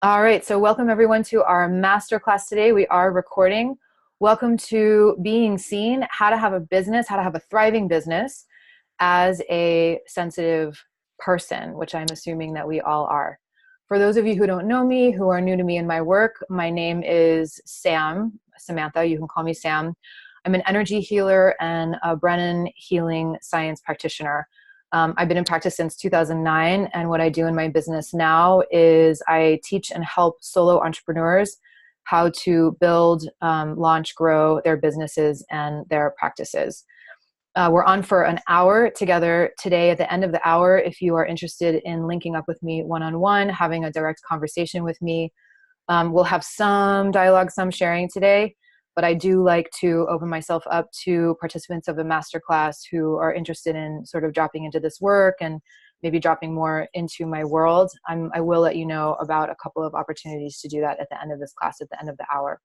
All right, so welcome everyone to our masterclass today. We are recording. Welcome to Being Seen, how to have a business, how to have a thriving business as a sensitive person, which I'm assuming that we all are. For those of you who don't know me, who are new to me and my work, my name is Samantha. You can call me Sam. I'm an energy healer and a Brennan healing science practitioner. I've been in practice since 2009, and what I do in my business now is I teach and help solo entrepreneurs how to build, launch, grow their businesses and their practices. We're on for an hour together today. At the end of the hour, if you are interested in linking up with me one-on-one, having a direct conversation with me, we'll have some dialogue, some sharing today. But I do like to open myself up to participants of the masterclass who are interested in sort of dropping into this work and maybe dropping more into my world. I will let you know about a couple of opportunities to do that at the end of this class, at the end of the hour.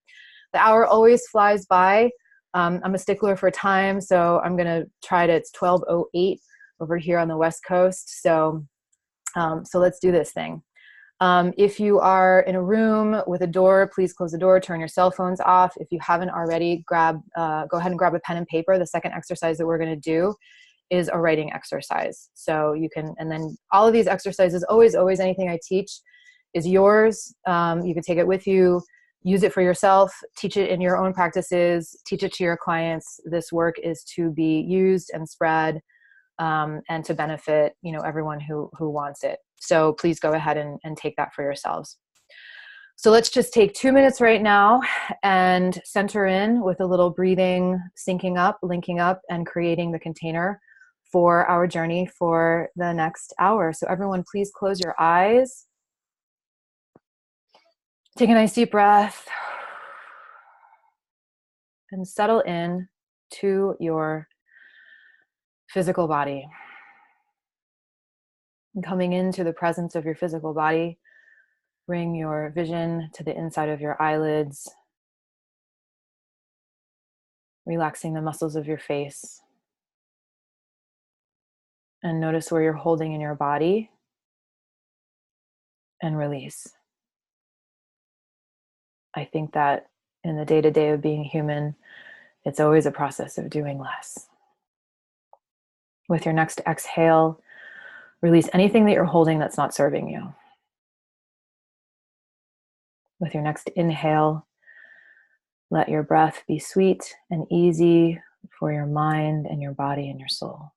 The hour always flies by. I'm a stickler for time, so I'm going to try to, it's 12:08 over here on the West Coast. So let's do this thing. If you are in a room with a door, please close the door, turn your cell phones off. If you haven't already, go ahead and grab a pen and paper. The second exercise that we're going to do is a writing exercise. So you can, and then all of these exercises, always anything I teach is yours. You can take it with you, use it for yourself, teach it in your own practices, teach it to your clients. This work is to be used and spread, and to benefit, everyone who wants it. So please go ahead and take that for yourselves. So let's just take 2 minutes right now and center in with a little breathing, syncing up, linking up, and creating the container for our journey for the next hour. So everyone, please close your eyes. Take a nice deep breath and settle in to your physical body. And coming into the presence of your physical body, bring your vision to the inside of your eyelids, relaxing the muscles of your face. And notice where you're holding in your body and release. I think that in the day-to-day of being human, it's always a process of doing less. With your next exhale, release anything that you're holding that's not serving you. With your next inhale, let your breath be sweet and easy for your mind and your body and your soul.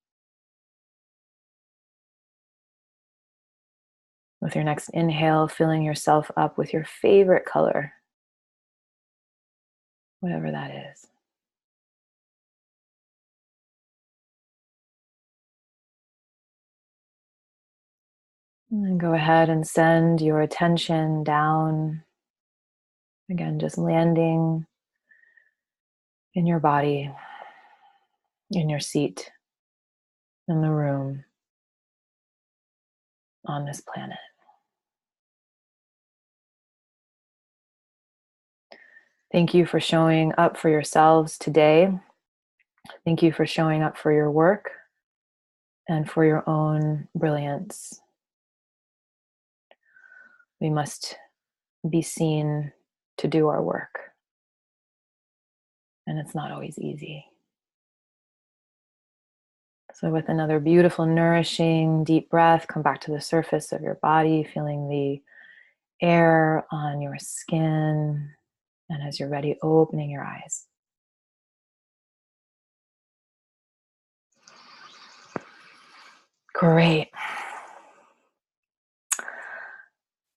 With your next inhale, filling yourself up with your favorite color, whatever that is. And then go ahead and send your attention down. Again, just landing in your body, in your seat, in the room, on this planet. Thank you for showing up for yourselves today. Thank you for showing up for your work and for your own brilliance. We must be seen to do our work, and it's not always easy. So with another beautiful, nourishing, deep breath, come back to the surface of your body, feeling the air on your skin, and as you're ready, opening your eyes. Great.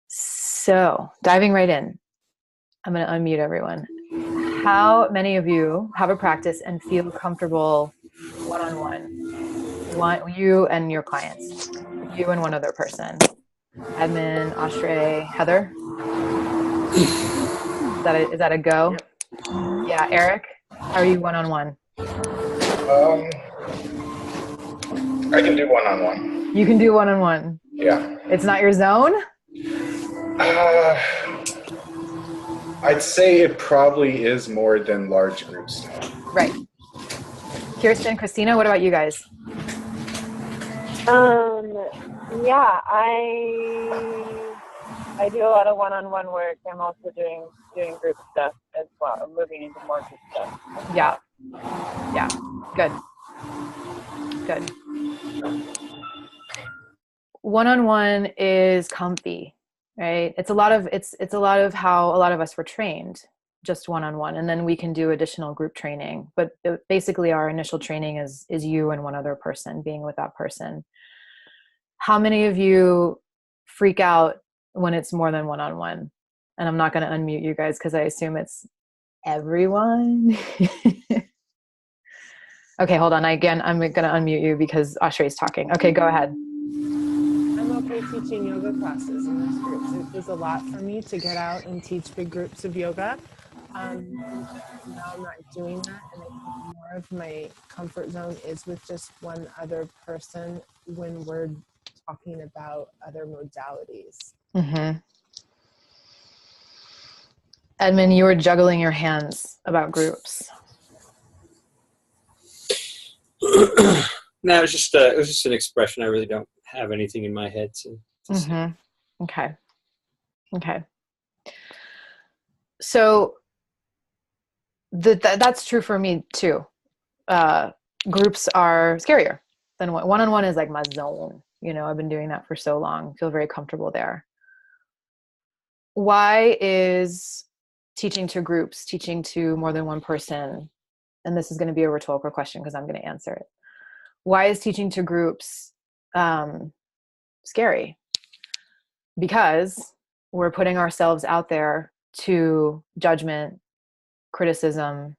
So, diving right in, I'm going to unmute everyone. How many of you have a practice and feel comfortable one-on-one? You and your clients. You and one other person. Edmund, Ashray, Heather? Is that a go? Yep. Yeah, Eric, how are you one-on-one? I can do one-on-one. You can do one-on-one? Yeah. It's not your zone? I'd say it probably is more than large groups. Right. Kirsten, Christina, what about you guys? Yeah, I I do a lot of one-on-one work. I'm also doing group stuff as well. I'm moving into more group stuff. Yeah. Yeah. Good. Good. One-on-one is comfy, right? It's a lot of how a lot of us were trained, just one-on-one, and then we can do additional group training. But basically our initial training is you and one other person, being with that person. How many of you freak out when it's more than one-on-one? And I'm not going to unmute you guys because I assume it's everyone. Okay, hold on. I'm going to unmute you because Ashray's talking. Okay, go ahead. I'm okay teaching yoga classes in those groups. It was a lot for me to get out and teach big groups of yoga. Now I'm not doing that, and I think more of my comfort zone is with just one other person when we're talking about other modalities. Mm-hmm. Edmund, you were juggling your hands about groups. No, it was just an expression. I really don't have anything in my head to say. Okay. So that's true for me too. Groups are scarier than one-on-one is like my zone. You know, I've been doing that for so long. Feel very comfortable there. Why is teaching to groups, teaching to more than one person, and this is going to be a rhetorical question because I'm going to answer it. Why is teaching to groups scary? Because we're putting ourselves out there to judgment, criticism,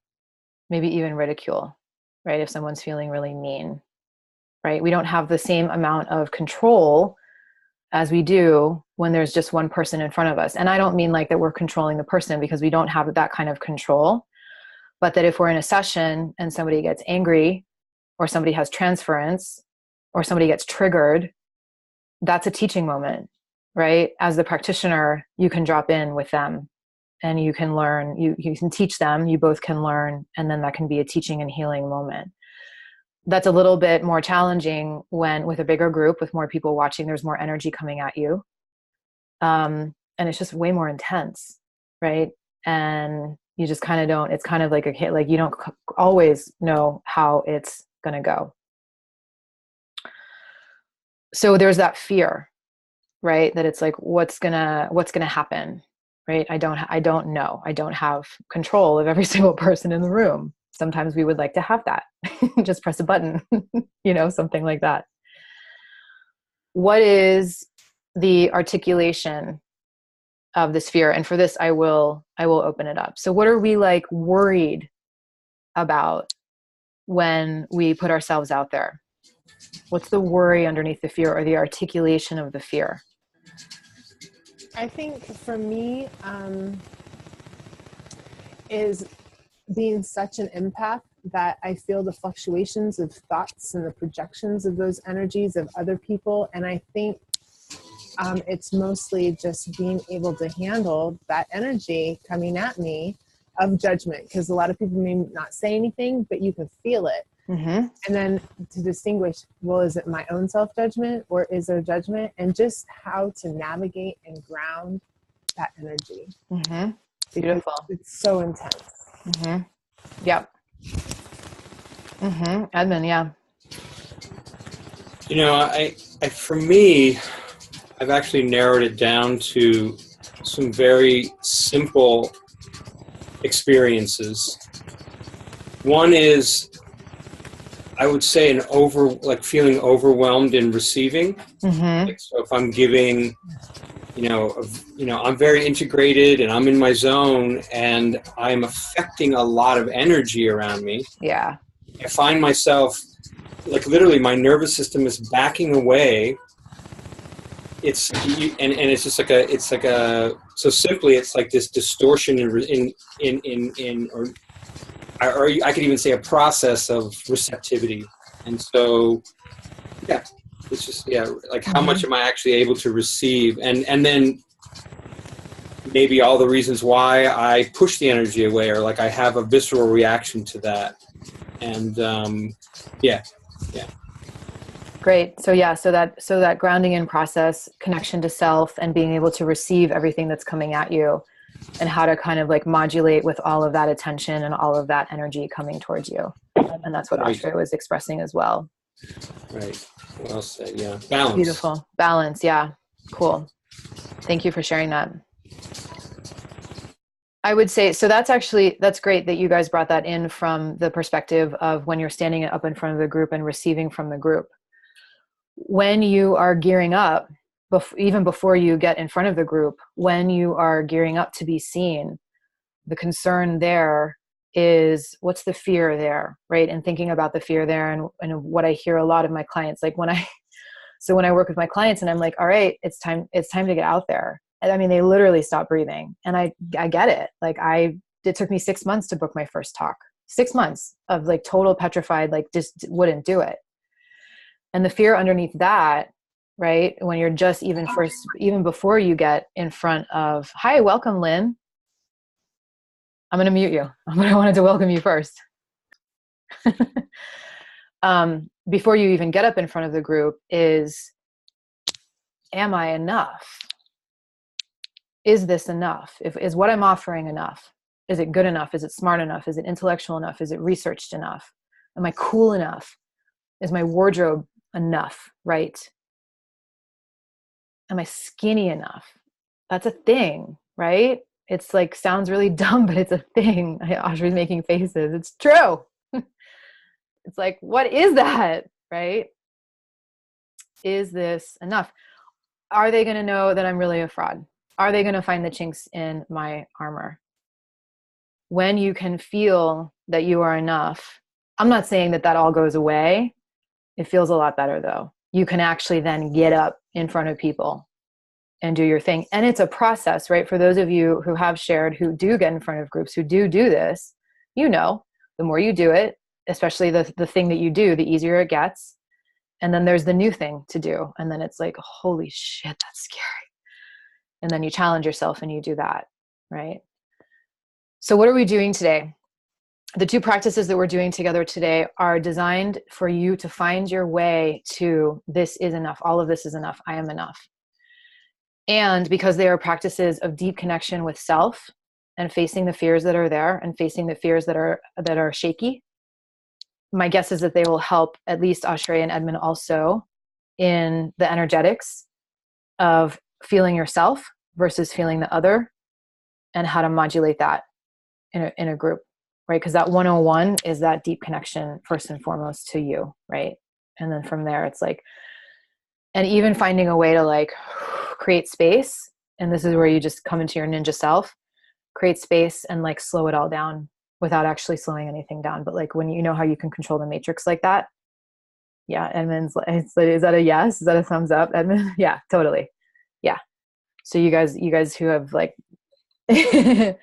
maybe even ridicule, right? If someone's feeling really mean, right? We don't have the same amount of control as we do when there's just one person in front of us. And I don't mean like that we're controlling the person, because we don't have that kind of control, but that if we're in a session and somebody gets angry or somebody has transference or somebody gets triggered, that's a teaching moment, right? As the practitioner, you can drop in with them and you can learn, you can teach them, you both can learn, and then that can be a teaching and healing moment. That's a little bit more challenging when with a bigger group, with more people watching, there's more energy coming at you. And it's just way more intense, right? And you just kind of don't, it's kind of like like you don't always know how it's going to go. So there's that fear, right? That it's like, what's gonna happen, right? I don't know. I don't have control of every single person in the room. Sometimes we would like to have that. Just press a button, something like that. What is the articulation of this fear? And for this, I will open it up. So what are we like worried about when we put ourselves out there? What's the worry underneath the fear, or the articulation of the fear? I think for me, is being such an empath that I feel the fluctuations of thoughts and the projections of those energies of other people. And I think it's mostly just being able to handle that energy coming at me of judgment, because a lot of people may not say anything, but you can feel it. Mm-hmm. And then to distinguish, well, is it my own self-judgment or is there judgment? And just how to navigate and ground that energy. Mm-hmm. Beautiful. It's so intense. Mm-hmm. Yep. Mm-hmm. Edmund, yeah. I for me, I've actually narrowed it down to some very simple experiences. One is, I would say, feeling overwhelmed in receiving. Mm-hmm. So if I'm giving, I'm very integrated and I'm in my zone and I'm affecting a lot of energy around me. Yeah. I find myself, like, literally my nervous system is backing away. It's just so simply it's like this distortion or I could even say a process of receptivity. And so, yeah, it's just, like how much am I actually able to receive? And then maybe all the reasons why I push the energy away, or like I have a visceral reaction to that. And, yeah. Great. So yeah, so that grounding in process, connection to self, and being able to receive everything that's coming at you, and how to kind of like modulate with all of that attention and all of that energy coming towards you. And that's what Right. Ashray was expressing as well. Right. Well said. Yeah. Balance. Beautiful. Balance. Yeah. Cool. Thank you for sharing that. I would say, so that's great that you guys brought that in from the perspective of when you're standing up in front of the group and receiving from the group. When you are gearing up, even before you get in front of the group, when you are gearing up to be seen, the concern there is, what's the fear there, right? And thinking about the fear there, and what I hear a lot of my clients, like when I work with my clients and I'm like, all right, it's time to get out there. And I mean, they literally stop breathing, and I get it. Like it took me 6 months to book my first talk, 6 months of like total petrified, like just wouldn't do it. And the fear underneath that, right? When you're just even before you get in front of, hi, welcome, Lynn. I'm going to mute you. I wanted to welcome you first. Before you even get up in front of the group is, am I enough? Is this enough? Is what I'm offering enough? Is it good enough? Is it smart enough? Is it intellectual enough? Is it researched enough? Am I cool enough? Is my wardrobe enough, right? Am I skinny enough? That's a thing, right? It's like, sounds really dumb, but it's a thing. Audrey's making faces. It's true. It's like, what is that, right? Is this enough? Are they going to know that I'm really a fraud? Are they going to find the chinks in my armor? When you can feel that you are enough, I'm not saying that all goes away. It feels a lot better though. You can actually then get up in front of people and do your thing. And it's a process, right? For those of you who have shared, who do get in front of groups, who do this, you know, the more you do it, especially the thing that you do, the easier it gets. And then there's the new thing to do. And then it's like, holy shit, that's scary. And then you challenge yourself and you do that, right? So what are we doing today? The 2 practices that we're doing together today are designed for you to find your way to, this is enough. All of this is enough. I am enough. And because they are practices of deep connection with self and facing the fears that are there and facing the fears that are shaky, my guess is that they will help at least Ashray and Edmund also in the energetics of feeling yourself versus feeling the other, and how to modulate that in a group, right? Because that 101 is that deep connection first and foremost to you, right? And then from there, it's like, and even finding a way to like create space. And this is where you just come into your ninja self, create space and like slow it all down without actually slowing anything down. But like when you know how you can control the matrix like that. Yeah. Edmund's like, is that a yes? Is that a thumbs up, Edmund? Yeah, totally. Yeah. So you guys who have like, okay,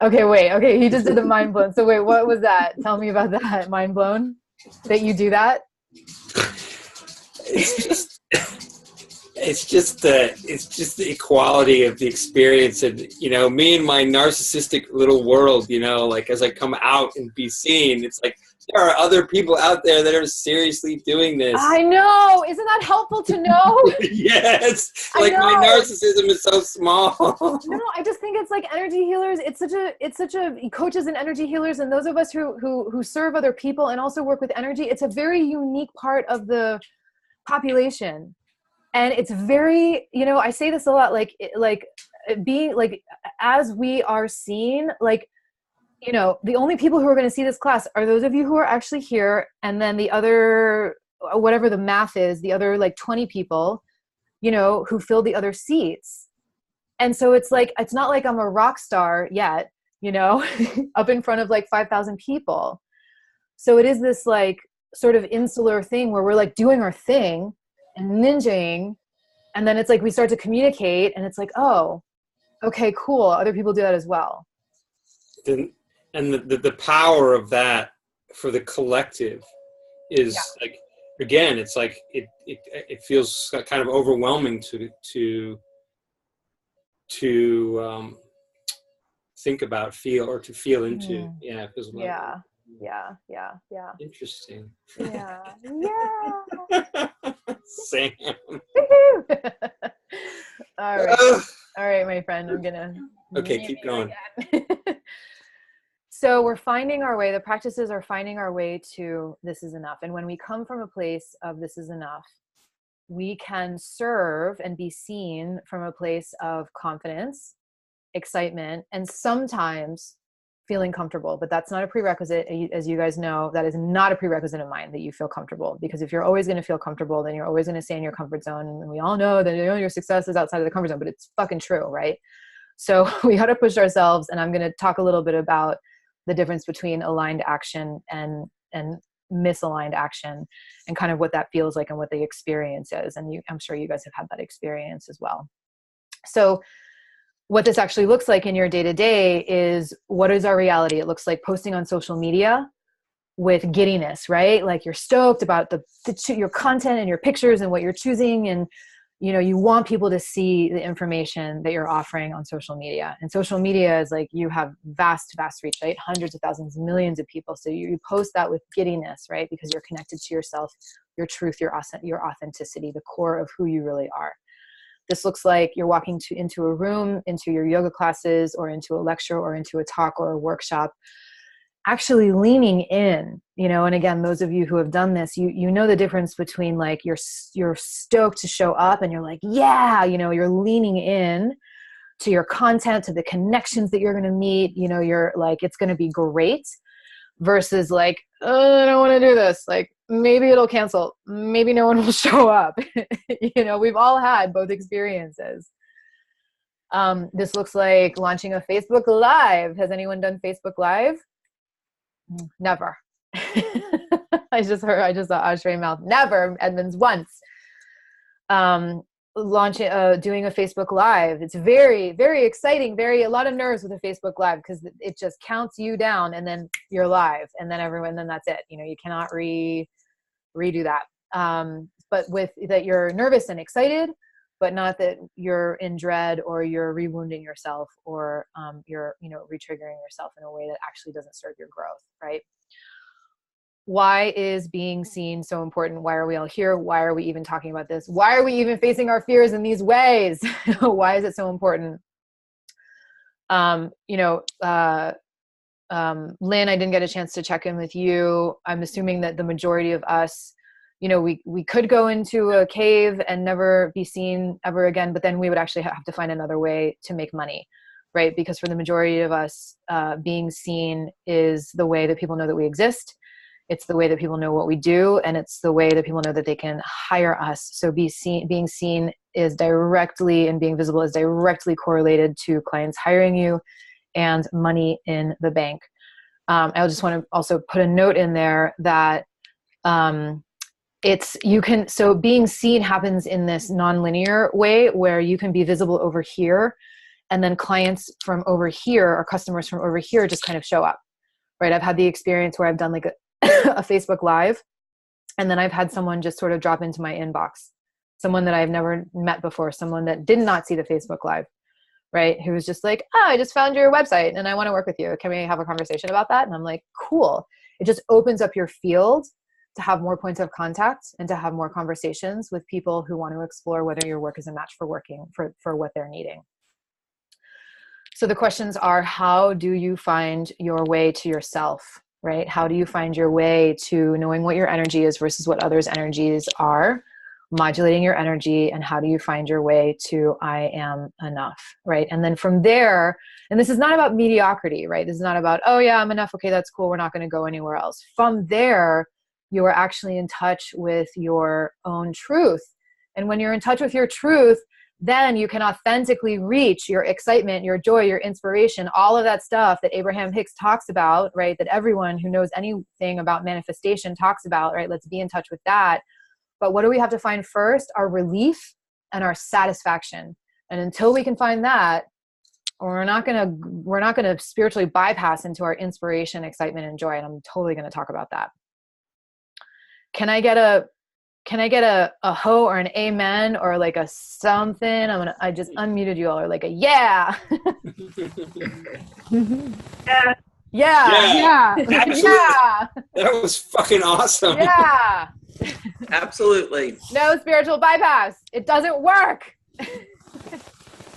wait, okay. He just did the mind blown. So wait, what was that? Tell me about that. Mind blown that you do that. It's just the equality of the experience, and me and my narcissistic little world, like as I come out and be seen, it's like there are other people out there that are seriously doing this. I know. Isn't that helpful to know? Yes. Like my narcissism is so small. No, I just think it's like energy healers. It's such a coaches and energy healers, and those of us who serve other people and also work with energy. It's a very unique part of the population. And it's very, I say this a lot, like being like, as we are seen, like, the only people who are going to see this class are those of you who are actually here. And then the other, whatever the math is, the other like 20 people, who fill the other seats. And so it's like, it's not like I'm a rock star yet, up in front of like 5,000 people. So it is this like sort of insular thing where we're like doing our thing and ninjaing, and then it's like we start to communicate, and it's like, oh, okay, cool. Other people do that as well. And the power of that for the collective is like, again, it's like it feels kind of overwhelming to think about, feel, or to feel into. Yeah, it feels yeah. Interesting. Yeah. Sam. All right. All right, my friend. I'm gonna. Okay, keep going. So we're finding our way. The practices are finding our way to this is enough. And when we come from a place of this is enough, we can serve and be seen from a place of confidence, excitement, and sometimes feeling comfortable. But that's not a prerequisite. As you guys know, that is not a prerequisite of mine, that you feel comfortable. Because if you're always going to feel comfortable, then you're always going to stay in your comfort zone. And we all know that your success is outside of the comfort zone, but it's fucking true, right? So we got to push ourselves. And I'm going to talk a little bit about the difference between aligned action and misaligned action, and kind of what that feels like and what the experience is. And I'm sure you guys have had that experience as well. So what this actually looks like in your day-to-day is, what is our reality? It looks like posting on social media with giddiness, right? Like you're stoked about your content and your pictures and what you're choosing. And, you want people to see the information that you're offering on social media. And social media is like, you have vast reach, right? Hundreds of thousands, millions of people. So you post that with giddiness, right? Because you're connected to yourself, your truth, your authenticity, the core of who you really are. This looks like you're walking into a room, into your yoga classes, or into a lecture, or into a talk or a workshop, actually leaning in, and again, those of you who have done this, you know the difference between like you're stoked to show up and you're like, yeah, you're leaning in to your content, to the connections that you're going to meet, you're like, it's going to be great, versus like, oh, I don't want to do this. Like, maybe it'll cancel. Maybe no one will show up. We've all had both experiences. This looks like launching a Facebook Live. Has anyone done Facebook Live? Never. I just saw Ashray mouth. Never. Edmonds once. Doing a Facebook Live. It's very, very exciting. A lot of nerves with a Facebook Live, because it just counts you down and then you're live, and then that's it. You cannot redo that. But with that, you're nervous and excited, but not that you're in dread or you're rewounding yourself, or you're retriggering yourself in a way that actually doesn't serve your growth, right? Why is being seen so important? Why are we all here? Why are we even talking about this? Why are we even facing our fears in these ways? Why is it so important? Lynn, I didn't get a chance to check in with you. I'm assuming that the majority of us, we could go into a cave and never be seen ever again, but then we would actually have to find another way to make money, right? Because for the majority of us, being seen is the way that people know that we exist. It's the way that people know what we do, and it's the way that people know that they can hire us. So being seen is directly, and being visible is directly correlated to clients hiring you and money in the bank. I just want to also put a note in there that so being seen happens in this nonlinear way, where you can be visible over here, and then clients from over here, or customers from over here, just kind of show up, right? I've had the experience where I've done like a Facebook Live, and then I've had someone just sort of drop into my inbox, someone that I've never met before, someone that did not see the Facebook Live, right? Who was just like, I just found your website and I want to work with you. Can we have a conversation about that? And I'm like, cool. It just opens up your field to have more points of contact and to have more conversations with people who want to explore whether your work is a match for what they're needing. So the questions are, how do you find your way to yourself, right? How do you find your way to knowing what your energy is versus what others' energies are, modulating your energy, and how do you find your way to I am enough, right? And then from there, and this is not about mediocrity, right? This is not about, oh yeah, I'm enough. Okay, that's cool. We're not going to go anywhere else. From there, you are actually in touch with your own truth. And when you're in touch with your truth, then you can authentically reach your excitement, your joy, your inspiration, all of that stuff that Abraham Hicks talks about, right? That everyone who knows anything about manifestation talks about, right? Let's be in touch with that. But what do we have to find first? Our relief and our satisfaction. And until we can find that, we're not gonna spiritually bypass into our inspiration, excitement, and joy. And I'm totally gonna talk about that. Can I get a ho or an amen or like a something? I just unmuted you all, or like a yeah. Yeah. Yeah. Actually, Yeah. that was fucking awesome. Yeah. Absolutely. No spiritual bypass. It doesn't work.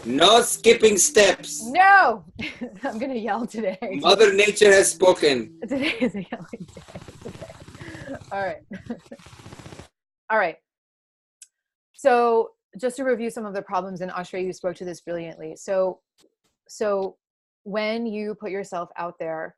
No skipping steps. No. I'm going to yell today. Mother Nature has spoken. Today is a yelling day. All right. All right. So just to review some of the problems, and Ashray, you spoke to this brilliantly. So when you put yourself out there,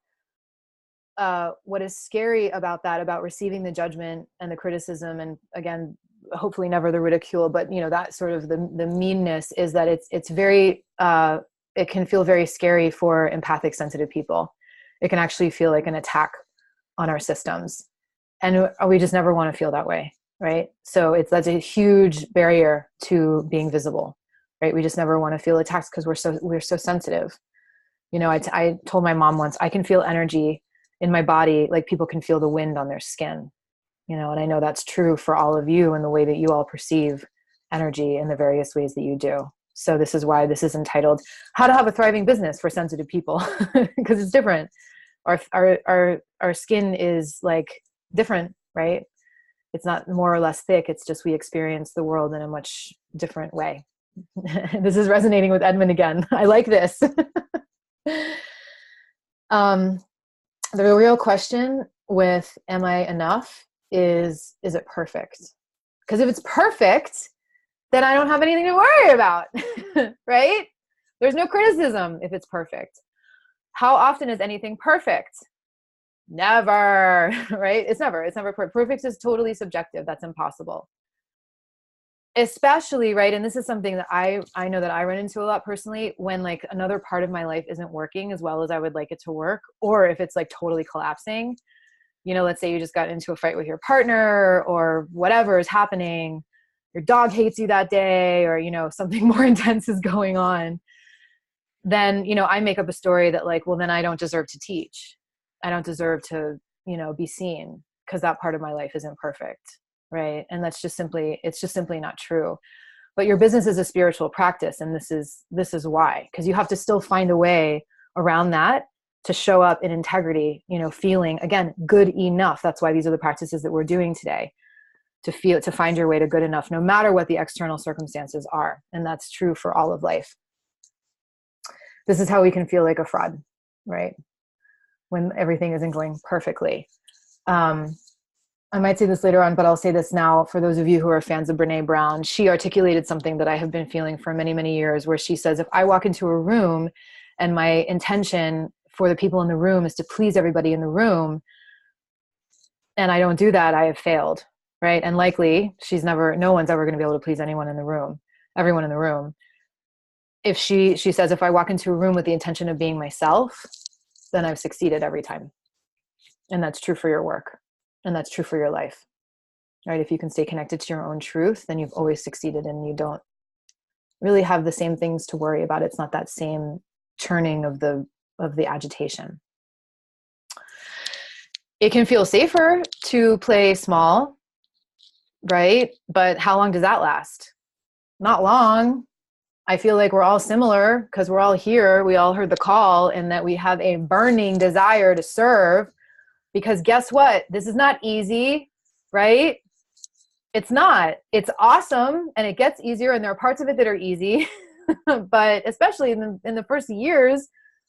what is scary about that, about receiving the judgment and the criticism, and again, hopefully never the ridicule, but that sort of the meanness, is that it's very, it can feel very scary for empathic, sensitive people. It can actually feel like an attack on our systems. And we just never want to feel that way, right? So that's a huge barrier to being visible, right? We just never want to feel attacked because we're so sensitive. I told my mom once, I can feel energy in my body like people can feel the wind on their skin, and I know that's true for all of you in the way that you all perceive energy in the various ways that you do. So this is why this is entitled How to Have a Thriving Business for Sensitive People, because it's different. Our skin is like different, right? It's not more or less thick. It's just we experience the world in a much different way. This is resonating with Edmund again. I like this. The real question with am I enough is it perfect? Because if it's perfect, then I don't have anything to worry about, right? There's no criticism if it's perfect. How often is anything perfect? Never, right? It's never perfect. Perfect is totally subjective. That's impossible. Especially, right, and this is something that I know that I run into a lot personally, when like another part of my life isn't working as well as I would like it to work, or if it's like totally collapsing. Let's say you just got into a fight with your partner, or whatever is happening, your dog hates you that day, or something more intense is going on. Then I make up a story that like, well, then I don't deserve to teach. I don't deserve to be seen because that part of my life isn't perfect. Right. And it's just simply not true. But your business is a spiritual practice. And this is why, because you have to still find a way around that to show up in integrity, feeling, again, good enough. That's why these are the practices that we're doing today, to find your way to good enough, no matter what the external circumstances are. And that's true for all of life. This is how we can feel like a fraud, right? When everything isn't going perfectly. I might say this later on, but I'll say this now for those of you who are fans of Brené Brown. She articulated something that I have been feeling for many, many years, where she says, if I walk into a room and my intention for the people in the room is to please everybody in the room, and I don't do that, I have failed, right? And likely no one's ever going to be able to please everyone in the room. If she says, if I walk into a room with the intention of being myself, then I've succeeded every time. And that's true for your work. And that's true for your life, right? If you can stay connected to your own truth, then you've always succeeded, and you don't really have the same things to worry about. It's not that same churning of the agitation. It can feel safer to play small, right? But how long does that last? Not long. I feel like we're all similar because we're all here. We all heard the call, and that we have a burning desire to serve. Because guess what? This is not easy, right? It's not. It's awesome, and it gets easier, and there are parts of it that are easy. But especially in the first years,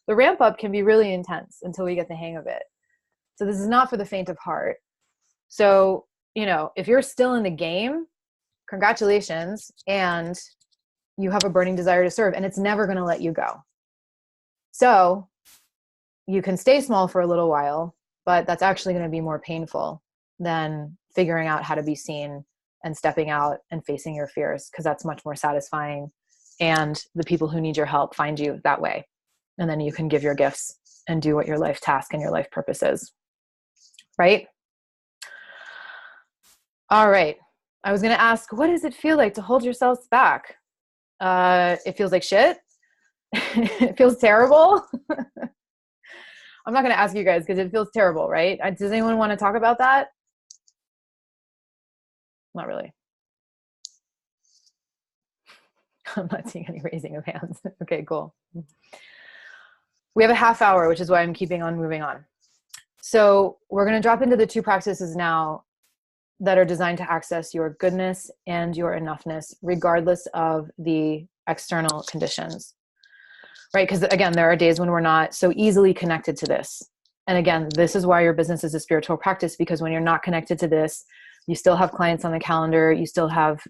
the ramp up can be really intense until we get the hang of it. So this is not for the faint of heart. So, if you're still in the game, congratulations, and you have a burning desire to serve, and it's never going to let you go. So you can stay small for a little while, but that's actually going to be more painful than figuring out how to be seen and stepping out and facing your fears, because that's much more satisfying. And the people who need your help find you that way. And then you can give your gifts and do what your life task and your life purpose is. Right? All right. I was going to ask, what does it feel like to hold yourselves back? It feels like shit. It feels terrible. I'm not going to ask you guys because it feels terrible, right? Does anyone want to talk about that? Not really. I'm not seeing any raising of hands. Okay, cool. We have a half hour, which is why I'm keeping on moving on. So we're going to drop into the two practices now that are designed to access your goodness and your enoughness, regardless of the external conditions, right? Because again, there are days when we're not so easily connected to this. And again, this is why your business is a spiritual practice, because when you're not connected to this, you still have clients on the calendar, you still have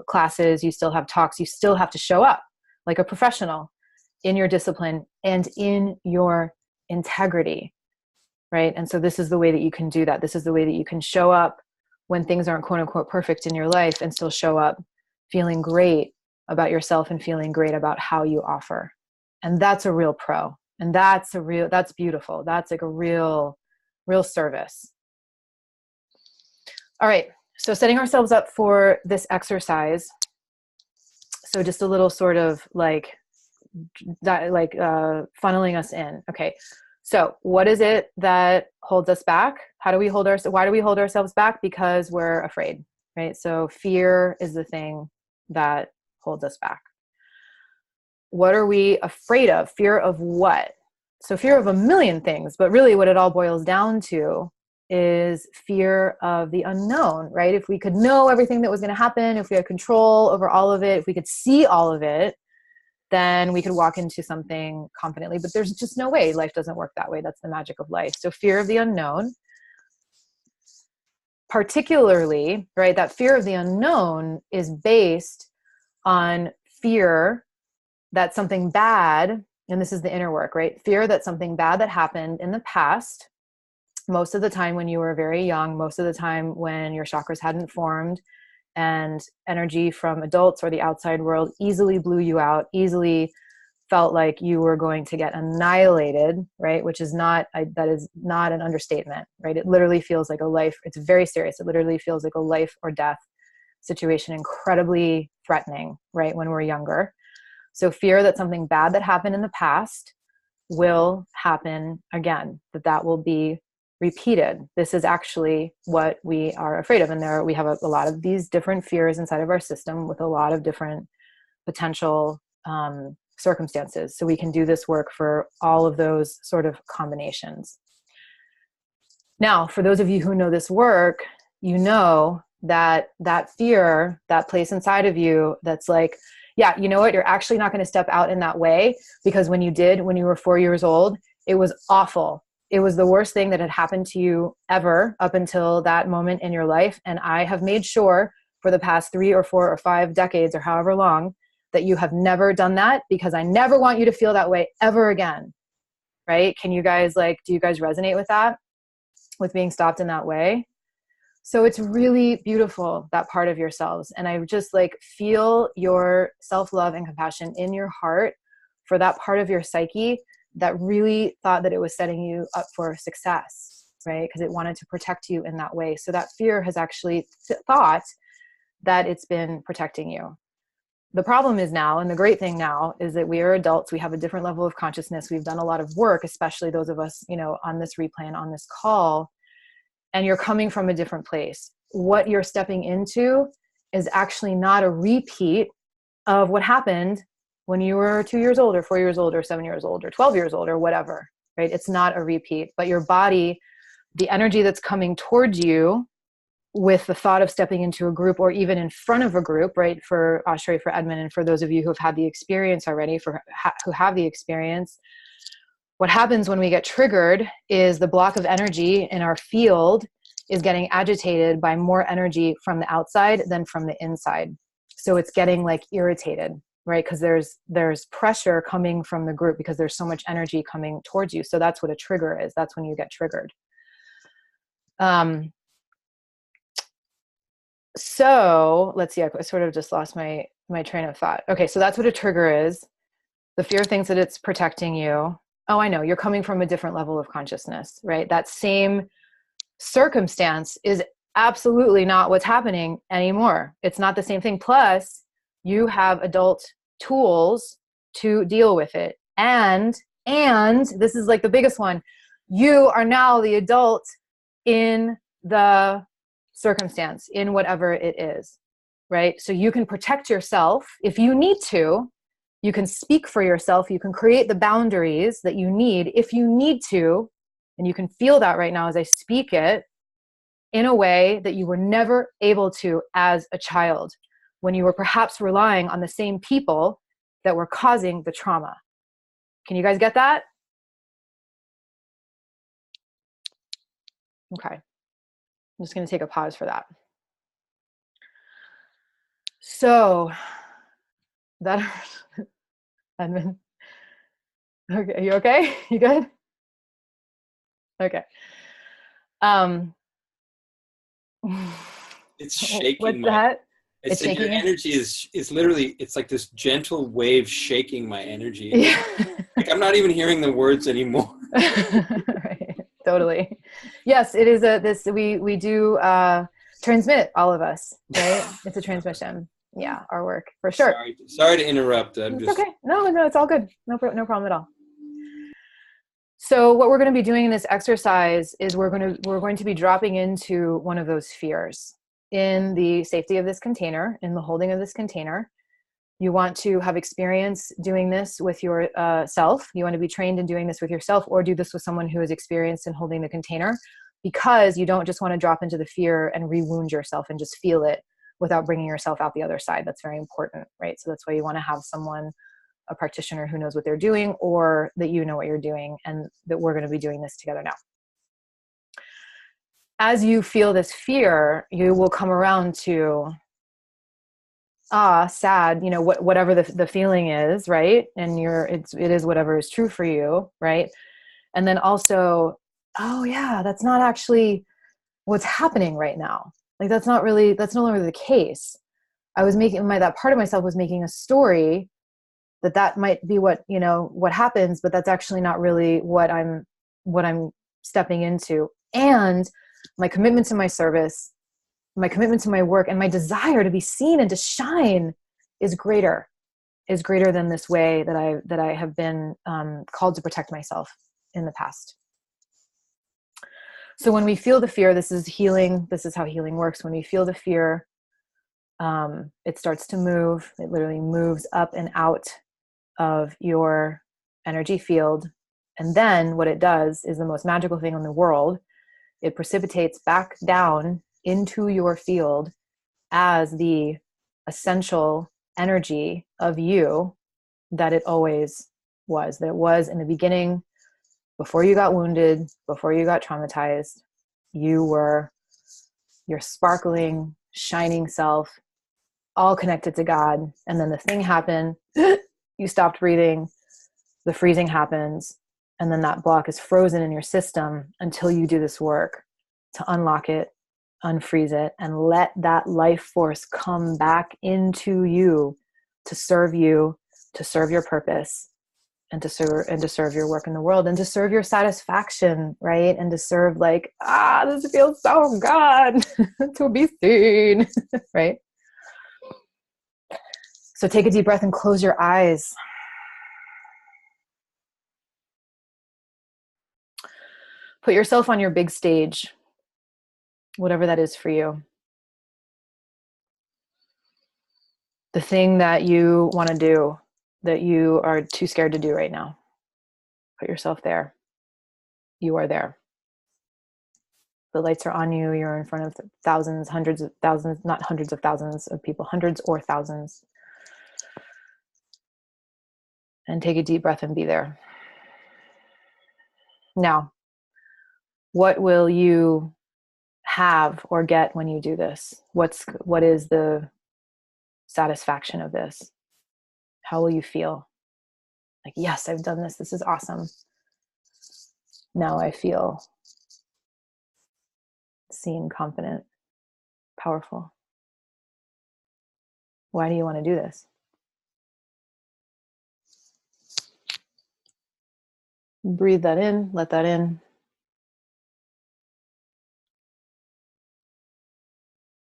classes, you still have talks, you still have to show up like a professional in your discipline and in your integrity, right? And so this is the way that you can do that. This is the way that you can show up when things aren't quote unquote perfect in your life and still show up feeling great about yourself and feeling great about how you offer. And that's a real pro. And that's beautiful. That's like a real service. All right. So setting ourselves up for this exercise. So just a little sort of like that, like funneling us in. Okay. So what is it that holds us back? Why do we hold ourselves back? Because we're afraid, right? So fear is the thing that holds us back. What are we afraid of? Fear of what? So fear of a million things, but really what it all boils down to is fear of the unknown, right? If we could know everything that was going to happen, if we had control over all of it, if we could see all of it, then we could walk into something confidently. But there's just no way. Life doesn't work that way. That's the magic of life. So fear of the unknown, particularly, right? That fear of the unknown is based on fear that something bad, and this is the inner work, right? Fear that something bad that happened in the past, most of the time when you were very young, most of the time when your chakras hadn't formed, and energy from adults or the outside world easily blew you out, easily felt like you were going to get annihilated, right? Which is that is not an understatement, right? It literally feels like a life. It's very serious. It literally feels like a life or death situation, incredibly threatening, right? When we're younger. So fear that something bad that happened in the past will happen again, that will be repeated. This is actually what we are afraid of. And we have a lot of these different fears inside of our system with a lot of different potential circumstances. So we can do this work for all of those sort of combinations. Now, for those of you who know this work, you know that fear, that place inside of you that's like, yeah, you know what? You're actually not going to step out in that way, because when you were 4 years old, it was awful. It was the worst thing that had happened to you ever up until that moment in your life. And I have made sure for the past 3 or 4 or 5 decades or however long that you have never done that, because I never want you to feel that way ever again. Right? Can you guys do you guys resonate with that? With being stopped in that way? So it's really beautiful, that part of yourselves. And I just feel your self-love and compassion in your heart for that part of your psyche that really thought that it was setting you up for success, right? Because it wanted to protect you in that way. So that fear has actually thought that it's been protecting you. The problem is now, and the great thing now, is that we are adults. We have a different level of consciousness. We've done a lot of work, especially those of us, on this replay and on this call, and you're coming from a different place. What you're stepping into is actually not a repeat of what happened when you were 2 years old or 4 years old or 7 years old or 12 years old or whatever, right? It's not a repeat, but your body, the energy that's coming towards you with the thought of stepping into a group or even in front of a group, right? For Ashray, for Edmund, and for those of you who have had the experience already, who have the experience, what happens when we get triggered is the block of energy in our field is getting agitated by more energy from the outside than from the inside. So it's getting irritated, right? Because there's pressure coming from the group because there's so much energy coming towards you. So that's what a trigger is. That's when you get triggered. So let's see, I sort of just lost my train of thought. Okay, so that's what a trigger is. The fear thinks that it's protecting you. Oh, I know, you're coming from a different level of consciousness, right? That same circumstance is absolutely not what's happening anymore. It's not the same thing. Plus, you have adult tools to deal with it. And this is the biggest one, you are now the adult in the circumstance, in whatever it is, right? So you can protect yourself if you need to. You can speak for yourself. You can create the boundaries that you need if you need to. And you can feel that right now as I speak it. in a way that you were never able to as a child, when you were perhaps relying on the same people that were causing the trauma. Can you guys get that? Okay. I'm just going to take a pause for that. So that, Edmund. Okay, you okay? You good? Okay. It's shaking. What's that? It's shaking. Your energy is literally, it's like this gentle wave shaking my energy. Yeah. Like I'm not even hearing the words anymore. Right. Totally. Yes, it is we do transmit, all of us, right? It's a transmission. Yeah, our work for sure. Sorry to interrupt. It's okay. No, it's all good. No problem at all. So what we're going to be doing in this exercise is we're going to be dropping into one of those fears in the safety of this container, in the holding of this container. You want to have experience doing this with your self. You want to be trained in doing this with yourself, or do this with someone who is experienced in holding the container, because you don't just want to drop into the fear and re-wound yourself and just feel it without bringing yourself out the other side. That's very important, right? So that's why you want to have someone, a practitioner who knows what they're doing, or that you know what you're doing, and that we're going to be doing this together now. As you feel this fear, you will come around to, sad, whatever the feeling is, right? And it is whatever is true for you, right? And then also, oh yeah, that's not actually what's happening right now. Like that's no longer the case. I was making that part of myself was making a story that might be what happens, but that's actually not really what I'm stepping into. And my commitment to my service, my commitment to my work, and my desire to be seen and to shine is greater than this way that I have been called to protect myself in the past. So when we feel the fear, this is healing. This is how healing works. When we feel the fear, it starts to move. It literally moves up and out of your energy field. And then what it does is the most magical thing in the world. It precipitates back down into your field as the essential energy of you that it always was. That it was in the beginning, before you got wounded, before you got traumatized. You were your sparkling, shining self, all connected to God. And then the thing happened. You stopped breathing. The freezing happens. And then that block is frozen in your system until you do this work to unlock it, unfreeze it, and let that life force come back into you, to serve your purpose, and to serve your work in the world, and to serve your satisfaction, right? And to serve this feels so good to be seen, right? So take a deep breath and close your eyes. Put yourself on your big stage, whatever that is for you. The thing that you want to do that you are too scared to do right now. Put yourself there. You are there. The lights are on you. You're in front of thousands, hundreds of thousands, not hundreds of thousands of people, hundreds or thousands. And take a deep breath and be there. Now, what will you have or get when you do this? What is the satisfaction of this? How will you feel? Like, yes, I've done this. This is awesome. Now I feel seen, confident, powerful. Why do you want to do this? Breathe that in, let that in.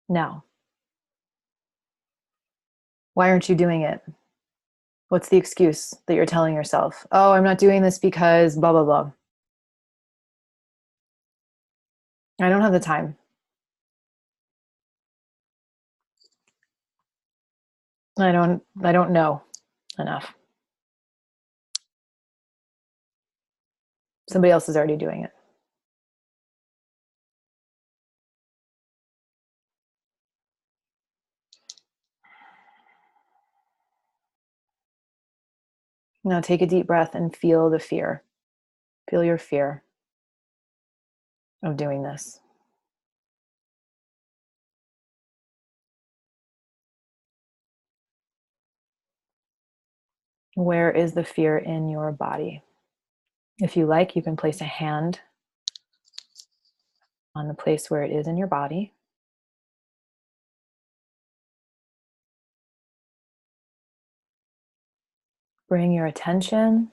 Now, why aren't you doing it? What's the excuse that you're telling yourself? Oh, I'm not doing this because blah, blah, blah. I don't have the time. I don't know enough. Somebody else is already doing it. Now take a deep breath and feel the fear. Feel your fear of doing this. Where is the fear in your body? If you like, you can place a hand on the place where it is in your body. Bring your attention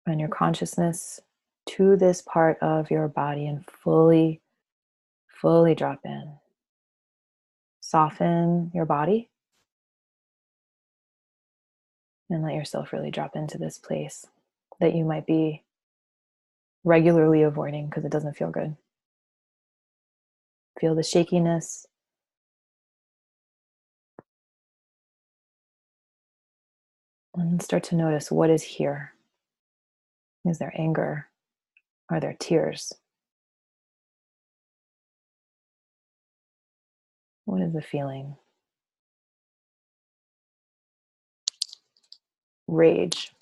and your consciousness to this part of your body and fully drop in. Soften your body and let yourself really drop into this place that you might be regularly avoiding because it doesn't feel good. Feel the shakiness. And start to notice what is here. Is there anger? Are there tears? What is the feeling? Rage.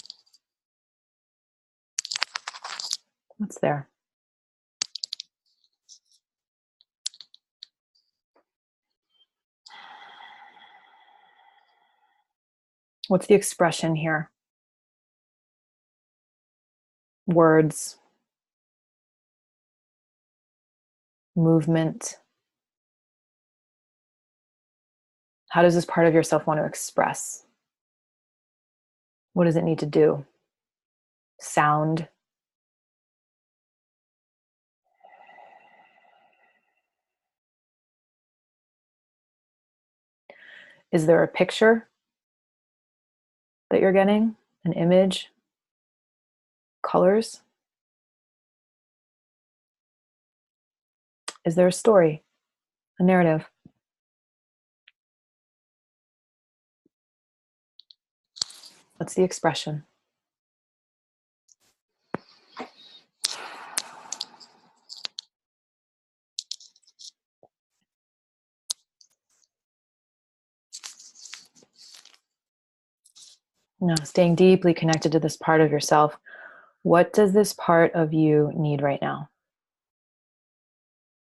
What's there? What's the expression here? Words, movement. How does this part of yourself want to express? What does it need to do? Sound. Is there a picture that you're getting? An image? Colors? Is there a story? A narrative? What's the expression? Now, staying deeply connected to this part of yourself, what does this part of you need right now?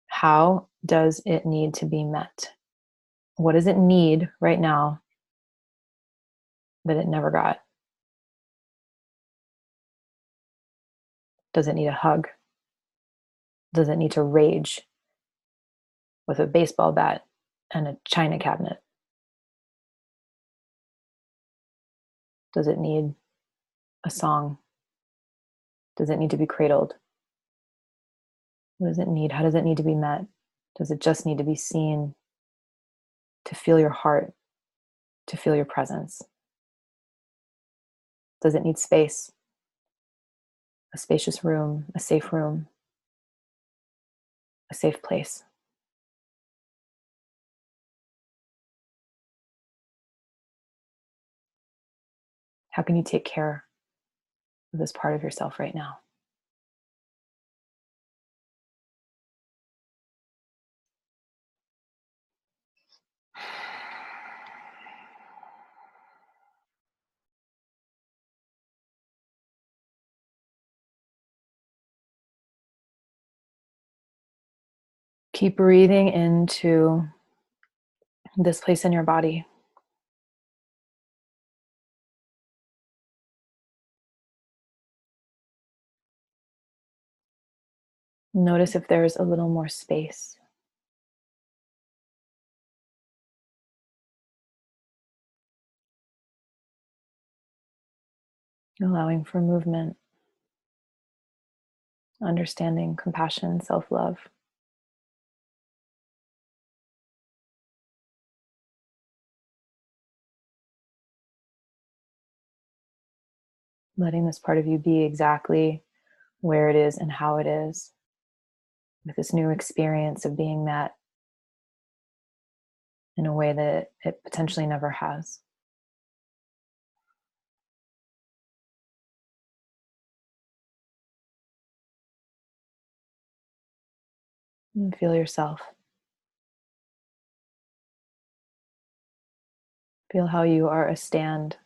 How does it need to be met? What does it need right now that it never got? Does it need a hug? Does it need to rage with a baseball bat and a china cabinet? Does it need a song? Does it need to be cradled? What does it need? How does it need to be met? Does it just need to be seen, to feel your heart, to feel your presence? Does it need space? A spacious room, a safe place? How can you take care of this part of yourself right now? Keep breathing into this place in your body. Notice if there's a little more space. Allowing for movement, understanding, compassion, self-love. Letting this part of you be exactly where it is and how it is, with this new experience of being met in a way that it potentially never has. And feel yourself. Feel how you are a stand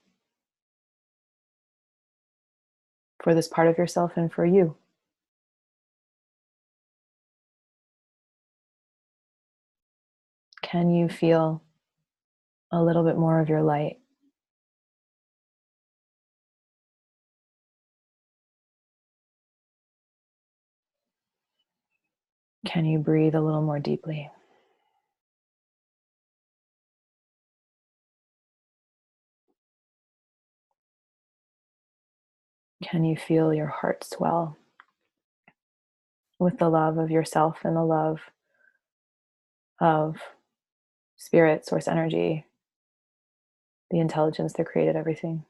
for this part of yourself and for you. Can you feel a little bit more of your light? Can you breathe a little more deeply? Can you feel your heart swell with the love of yourself and the love of spirit, source energy, the intelligence that created everything?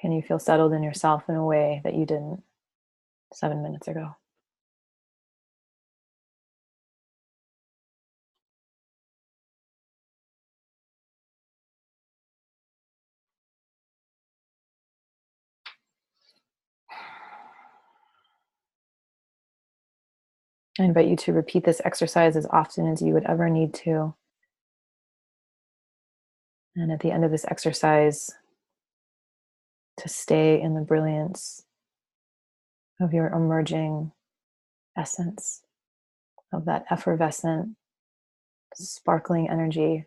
Can you feel settled in yourself in a way that you didn't 7 minutes ago? I invite you to repeat this exercise as often as you would ever need to. And at the end of this exercise, to stay in the brilliance of your emerging essence, of that effervescent, sparkling energy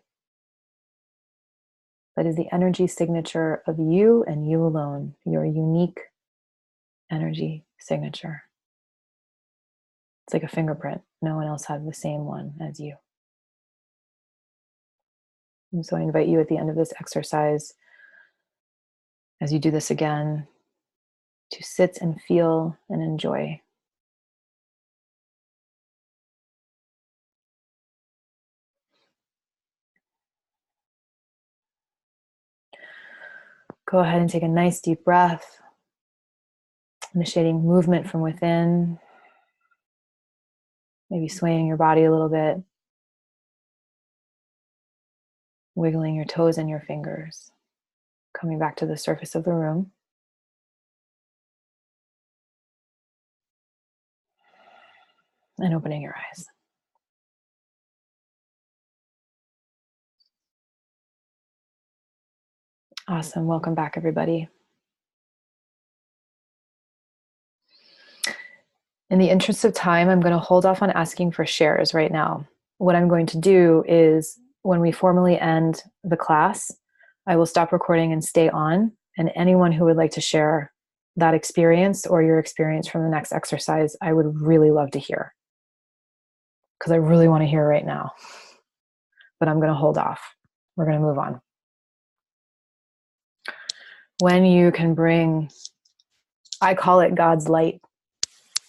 that is the energy signature of you and you alone, your unique energy signature. It's like a fingerprint. No one else has the same one as you. And so I invite you at the end of this exercise, as you do this again, to sit and feel and enjoy. Go ahead and take a nice deep breath, initiating movement from within, maybe swaying your body a little bit, wiggling your toes and your fingers, coming back to the surface of the room. And opening your eyes. Awesome. Welcome back, everybody. In the interest of time, I'm going to hold off on asking for shares right now. What I'm going to do is when we formally end the class, I will stop recording and stay on. And anyone who would like to share that experience or your experience from the next exercise, I would really love to hear. Because I really want to hear right now. But I'm going to hold off. We're going to move on. When you can bring, I call it God's light.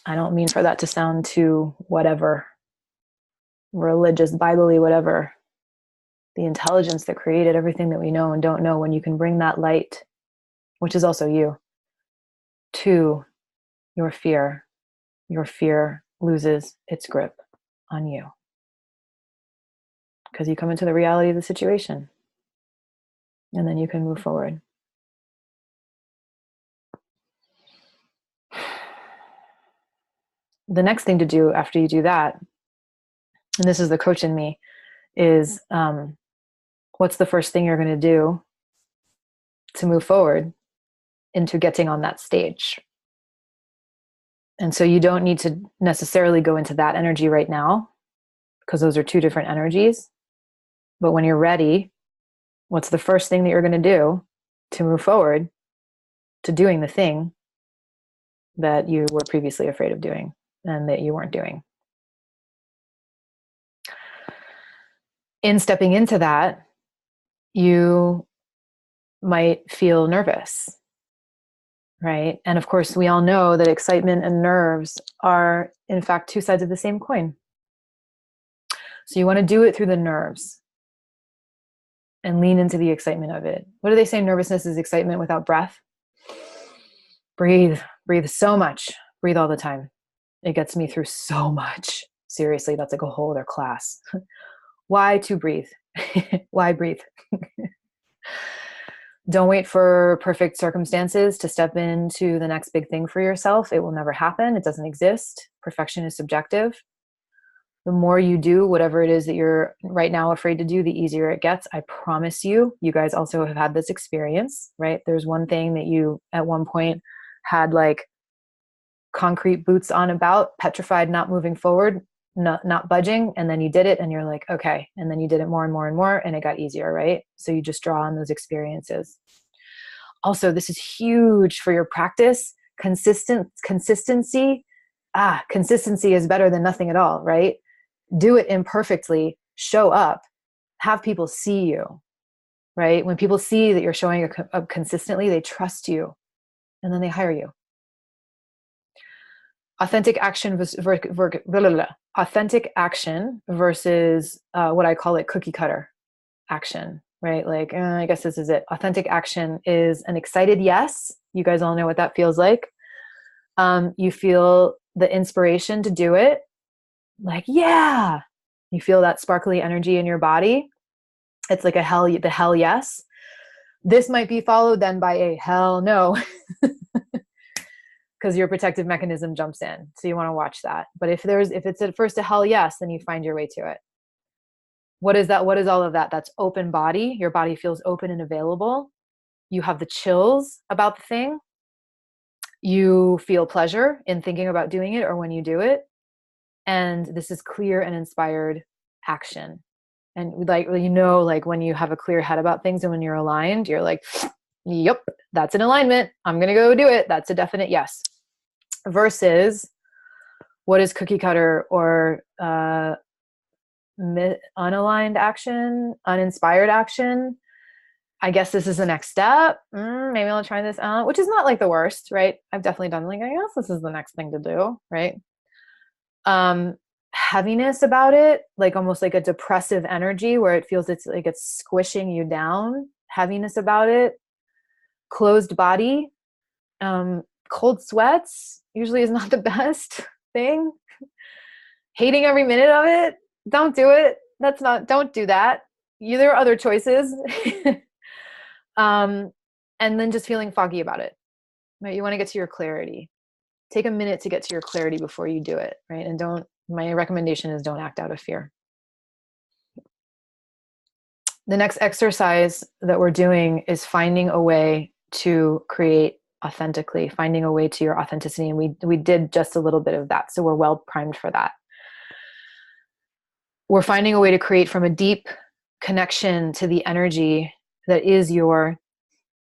I don't mean for that to sound too whatever, religious, Bible-y, whatever. The intelligence that created everything that we know and don't know, when you can bring that light, which is also you, to your fear loses its grip on you. Because you come into the reality of the situation. And then you can move forward. The next thing to do after you do that, and this is the coach in me, is what's the first thing you're going to do to move forward into getting on that stage? And so you don't need to necessarily go into that energy right now, because those are two different energies. But when you're ready, what's the first thing that you're going to do to move forward to doing the thing that you were previously afraid of doing and that you weren't doing? In stepping into that, you might feel nervous, right? And of course, we all know that excitement and nerves are, in fact, two sides of the same coin. So you want to do it through the nerves and lean into the excitement of it. What do they say? Nervousness is excitement without breath. Breathe so much. Breathe all the time. It gets me through so much. Seriously, that's like a whole other class. Why to breathe? Why breathe? Don't wait for perfect circumstances to step into the next big thing for yourself. It will never happen. It doesn't exist. Perfection is subjective. The more you do whatever it is that you're right now afraid to do, the easier it gets. I promise you, you guys also have had this experience, right? There's one thing that you at one point had like concrete boots on about, petrified, not moving forward, not budging. And then you did it and you're like, okay. And then you did it more and more and more and it got easier, right? So you just draw on those experiences. Also, this is huge for your practice. Consistency. Consistency is better than nothing at all, right? Do it imperfectly, show up, have people see you, right? When people see that you're showing up consistently, they trust you and then they hire you. Authentic action versus what I call it cookie cutter action, right? Like, I guess this is it. Authentic action is an excited yes. You guys all know what that feels like. You feel the inspiration to do it. Like, yeah, you feel that sparkly energy in your body. It's like the hell yes. This might be followed then by a hell no, because your protective mechanism jumps in. So you want to watch that. But if it's at first a hell yes, then you find your way to it. What is that? What is all of that? That's open body. Your body feels open and available. You have the chills about the thing. You feel pleasure in thinking about doing it or when you do it. And this is clear and inspired action. And like, like when you have a clear head about things and when you're aligned, you're like, yep, that's an alignment. I'm going to go do it. That's a definite yes. Versus what is cookie cutter or unaligned action, uninspired action. I guess this is the next step. Maybe I'll try this out, which is not like the worst, right? I've definitely done like, I guess this is the next thing to do, right? Heaviness about it, like almost like a depressive energy where it feels it's like it's squishing you down. Heaviness about it. Closed body. Cold sweats usually is not the best thing. Hating every minute of it. Don't do it. Don't do that. There are other choices. And then just feeling foggy about it, right? You want to get to your clarity. Take a minute to get to your clarity before you do it, right? And my recommendation is don't act out of fear. The next exercise that we're doing is finding a way to create authentically, finding a way to your authenticity. And we did just a little bit of that. So we're well primed for that. We're finding a way to create from a deep connection to the energy that is your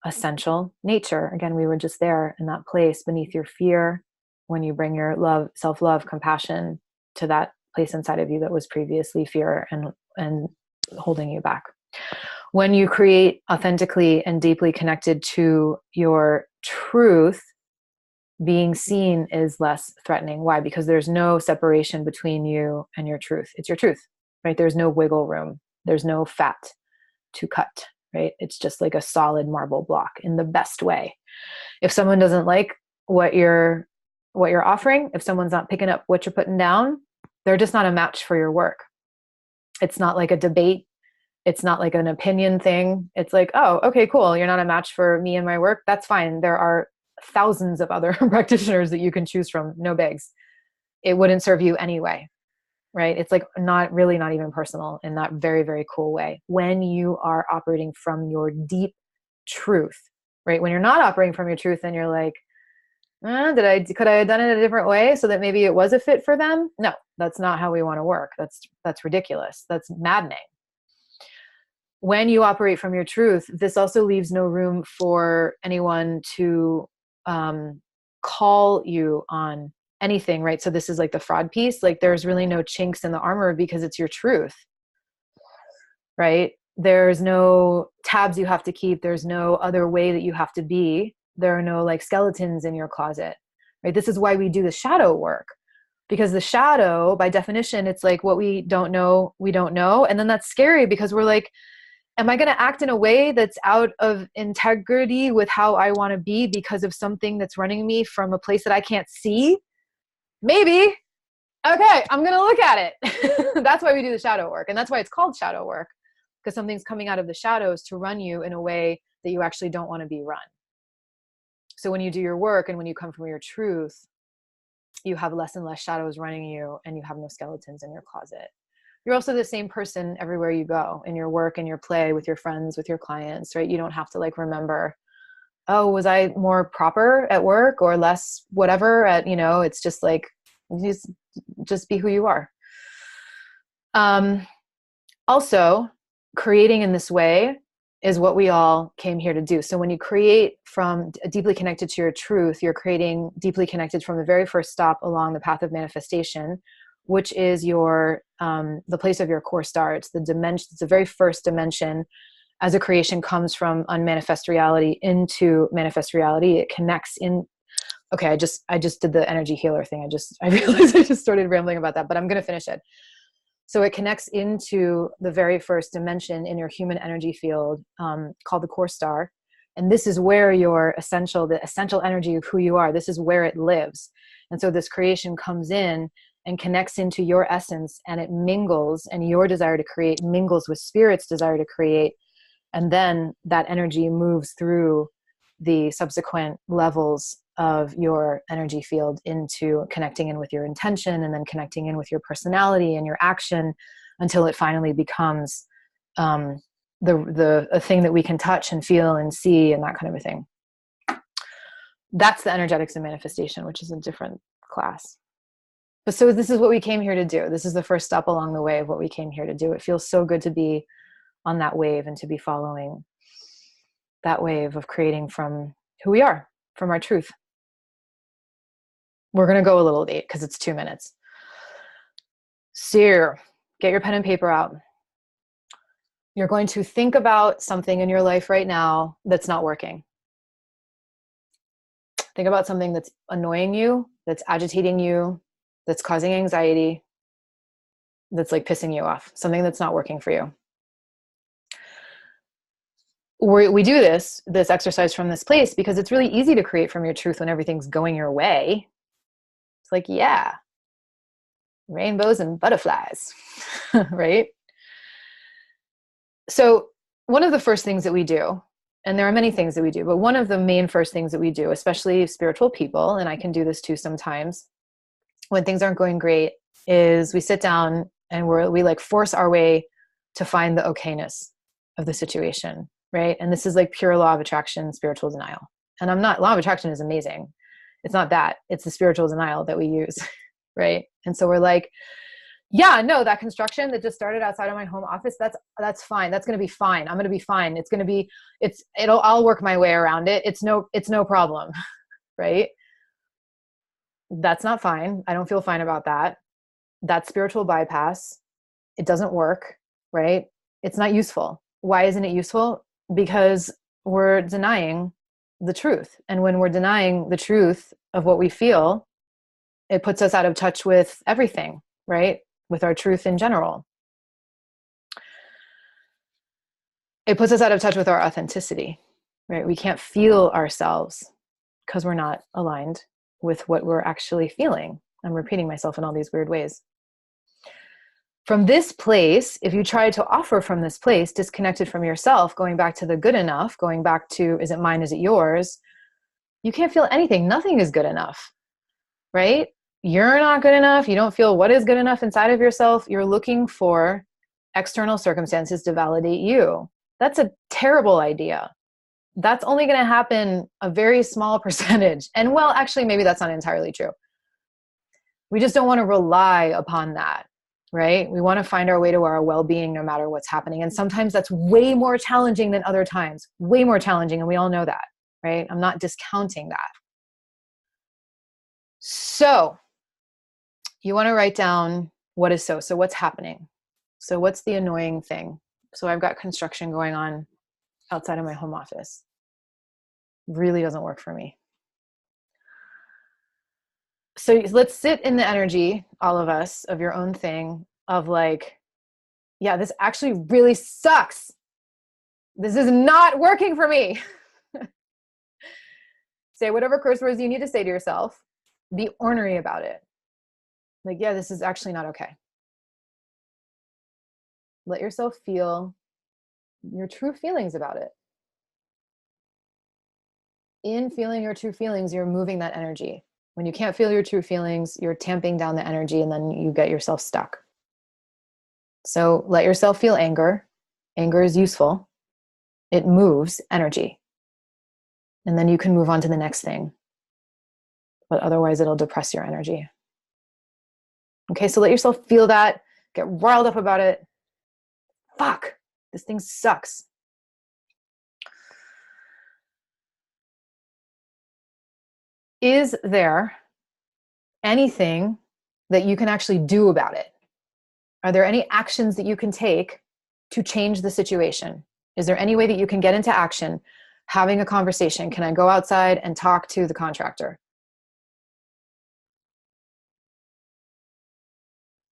essential nature. Again, we were just there in that place beneath your fear when you bring your love, self-love, compassion to that place inside of you that was previously fear and holding you back. When you create authentically and deeply connected to your truth, being seen is less threatening. Why? Because there's no separation between you and your truth. It's your truth, right? There's no wiggle room. There's no fat to cut, right? It's just like a solid marble block in the best way. If someone doesn't like what you're offering, if someone's not picking up what you're putting down, they're just not a match for your work. It's not like a debate. It's not like an opinion thing. It's like, oh, okay, cool. You're not a match for me and my work. That's fine. There are thousands of other practitioners that you can choose from. No bigs. It wouldn't serve you anyway, right? It's like not even personal in that very, very cool way. When you are operating from your deep truth, right? When you're not operating from your truth, then you're like, could I have done it a different way so that maybe it was a fit for them? No, that's not how we want to work. That's ridiculous. That's maddening. When you operate from your truth, this also leaves no room for anyone to call you on anything, right? So this is like the fraud piece. Like there's really no chinks in the armor because it's your truth, right? There's no tabs you have to keep. There's no other way that you have to be. There are no like skeletons in your closet, right? This is why we do the shadow work, because the shadow, by definition, it's like what we don't know, we don't know. And then that's scary because we're like, am I going to act in a way that's out of integrity with how I want to be because of something that's running me from a place that I can't see? Maybe. Okay, I'm going to look at it. That's why we do the shadow work. And that's why it's called shadow work, because something's coming out of the shadows to run you in a way that you actually don't want to be run. So when you do your work and when you come from your truth, you have less and less shadows running you, and you have no skeletons in your closet. You're also the same person everywhere you go, in your work, in your play, with your friends, with your clients, right? You don't have to like remember, oh, was I more proper at work or less whatever at, it's just like, just be who you are. Also, creating in this way is what we all came here to do. So when you create from deeply connected to your truth, you're creating deeply connected from the very first stop along the path of manifestation, which is your the place of your core star. It's the dimension. It's the very first dimension as a creation comes from unmanifest reality into manifest reality. It connects in. Okay, I just did the energy healer thing. I realized I just started rambling about that, but I'm going to finish it. So it connects into the very first dimension in your human energy field, called the core star. And this is where the essential energy of who you are, this is where it lives. And so this creation comes in and connects into your essence, and it mingles, and your desire to create mingles with spirit's desire to create. And then that energy moves through the subsequent levels of your energy field into connecting in with your intention, and then connecting in with your personality and your action, until it finally becomes a thing that we can touch and feel and see, and that kind of a thing. That's the energetics of manifestation, which is a different class. But so this is what we came here to do. This is the first step along the way of what we came here to do. It feels so good to be on that wave and to be following that wave of creating from who we are, from our truth. We're going to go a little late because it's 2 minutes. So get your pen and paper out. You're going to think about something in your life right now that's not working. Think about something that's annoying you, that's agitating you, that's causing anxiety, that's like pissing you off, something that's not working for you. We do this exercise from this place because it's really easy to create from your truth when everything's going your way. It's like, yeah, rainbows and butterflies, right? So one of the first things that we do, and there are many things that we do, but one of the main first things that we do, especially spiritual people, and I can do this too sometimes, when things aren't going great, is we sit down and we like force our way to find the okayness of the situation, right? And this is like pure law of attraction, spiritual denial. And law of attraction is amazing. It's not that, it's the spiritual denial that we use, right? And so we're like, yeah, no, that construction that just started outside of my home office, that's fine. That's going to be fine. I'm going to be fine. I'll work my way around it. It's no problem, right? That's not fine. I don't feel fine about that. That's spiritual bypass. It doesn't work, right? It's not useful. Why isn't it useful? Because we're denying the truth. And when we're denying the truth of what we feel, it puts us out of touch with everything, right? With our truth in general. It puts us out of touch with our authenticity, right? We can't feel ourselves because we're not aligned with what we're actually feeling. I'm repeating myself in all these weird ways. From this place, if you try to offer from this place, disconnected from yourself, going back to the good enough, going back to, is it mine, is it yours? You can't feel anything. Nothing is good enough, right? You're not good enough. You don't feel what is good enough inside of yourself. You're looking for external circumstances to validate you. That's a terrible idea. That's only going to happen a very small percentage. And well, actually, maybe that's not entirely true. We just don't want to rely upon that, right? We want to find our way to our well-being no matter what's happening. And sometimes that's way more challenging than other times, way more challenging. And we all know that, right? I'm not discounting that. So you want to write down what is so. So what's happening? So what's the annoying thing? So I've got construction going on outside of my home office. Really doesn't work for me. So let's sit in the energy, all of us, of your own thing, of like, yeah, this actually really sucks. This is not working for me. Say whatever curse words you need to say to yourself. Be ornery about it. Like, yeah, this is actually not okay. Let yourself feel your true feelings about it. In feeling your true feelings, you're moving that energy. When you can't feel your true feelings, you're tamping down the energy and then you get yourself stuck. So let yourself feel anger. Anger is useful. It moves energy. And then you can move on to the next thing. But otherwise, it'll depress your energy. Okay, so let yourself feel that. Get riled up about it. Fuck, this thing sucks. Is there anything that you can actually do about it? Are there any actions that you can take to change the situation? Is there any way that you can get into action, having a conversation? Can I go outside and talk to the contractor?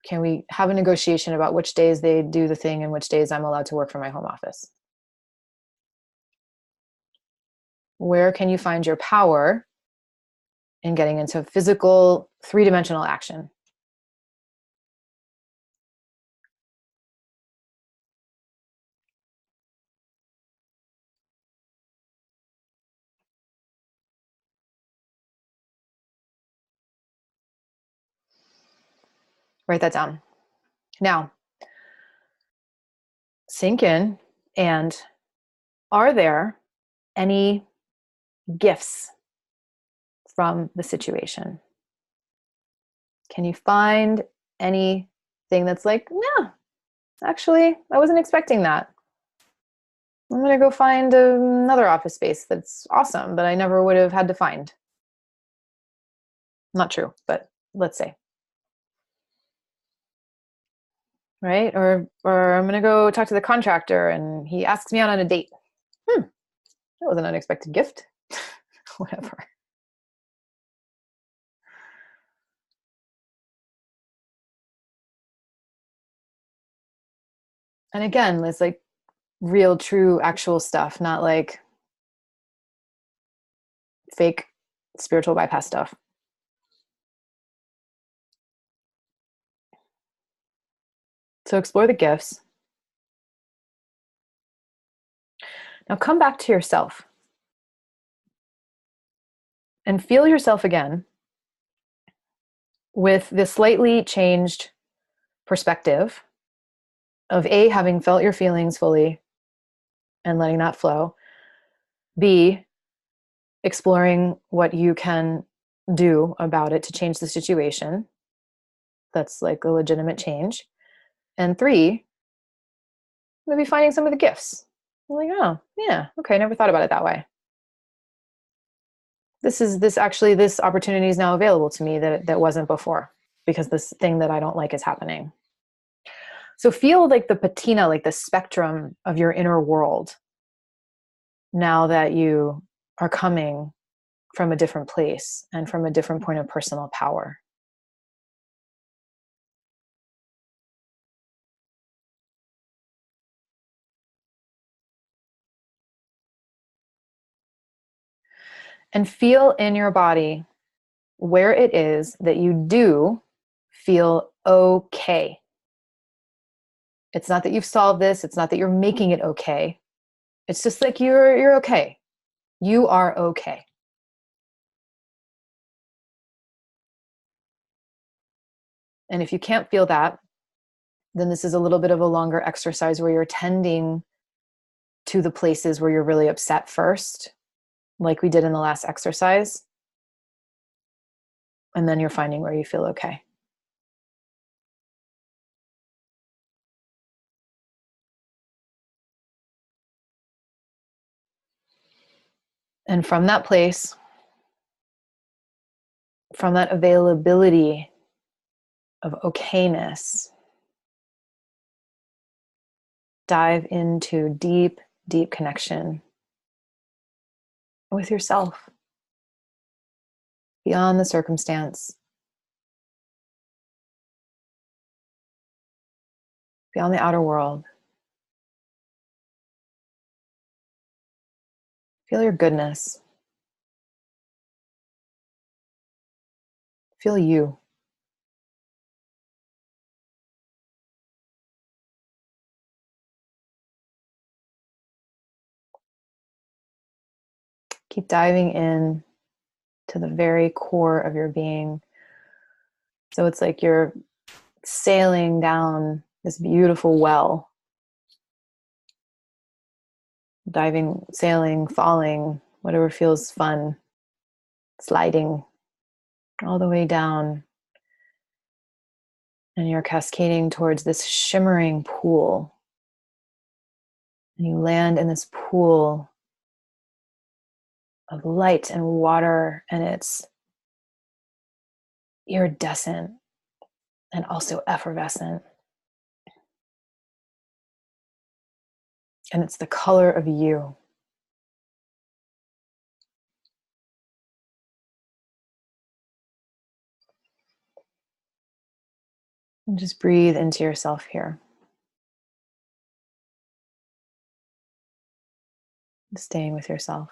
Can we have a negotiation about which days they do the thing and which days I'm allowed to work from my home office? Where can you find your power in getting into physical, three-dimensional action? Write that down. Now, sink in, and are there any gifts from the situation? Can you find anything that's like, yeah, actually, I wasn't expecting that. I'm going to go find another office space that's awesome, but I never would have had to find. Not true, but let's say. Right? Or I'm going to go talk to the contractor and he asks me out on a date. That was an unexpected gift. Whatever. And again, it's like real, true, actual stuff, not like fake spiritual bypass stuff. So explore the gifts. Now come back to yourself and feel yourself again with this slightly changed perspective of A, having felt your feelings fully and letting that flow. B, exploring what you can do about it to change the situation. That's like a legitimate change. And 3, maybe finding some of the gifts. I'm like, oh, yeah, okay, never thought about it that way. This opportunity is now available to me that wasn't before, because this thing that I don't like is happening. So feel like the patina, like the spectrum of your inner world, now that you are coming from a different place and from a different point of personal power. And feel in your body where it is that you do feel okay. It's not that you've solved this. It's not that you're making it okay. It's just like you're okay. You are okay. And if you can't feel that, then this is a little bit of a longer exercise where you're tending to the places where you're really upset first, like we did in the last exercise. And then you're finding where you feel okay. And from that place, from that availability of okayness, dive into deep, deep connection with yourself, beyond the circumstance, beyond the outer world. Feel your goodness. Feel you. Keep diving in to the very core of your being. So it's like you're sailing down this beautiful well, diving, sailing, falling, whatever feels fun, sliding all the way down. And you're cascading towards this shimmering pool. And you land in this pool of light and water, and it's iridescent and also effervescent. And it's the color of you. And just breathe into yourself here. Staying with yourself.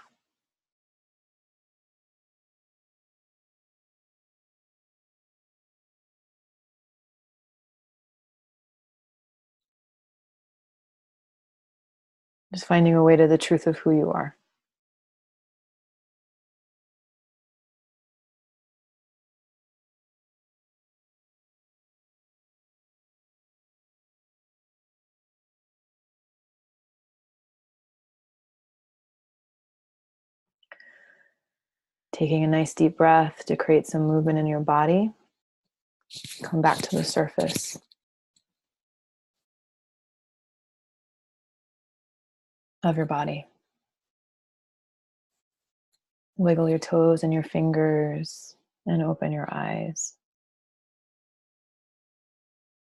Just finding a way to the truth of who you are. Taking a nice deep breath to create some movement in your body. Come back to the surface. Of your body. Wiggle your toes and your fingers and open your eyes.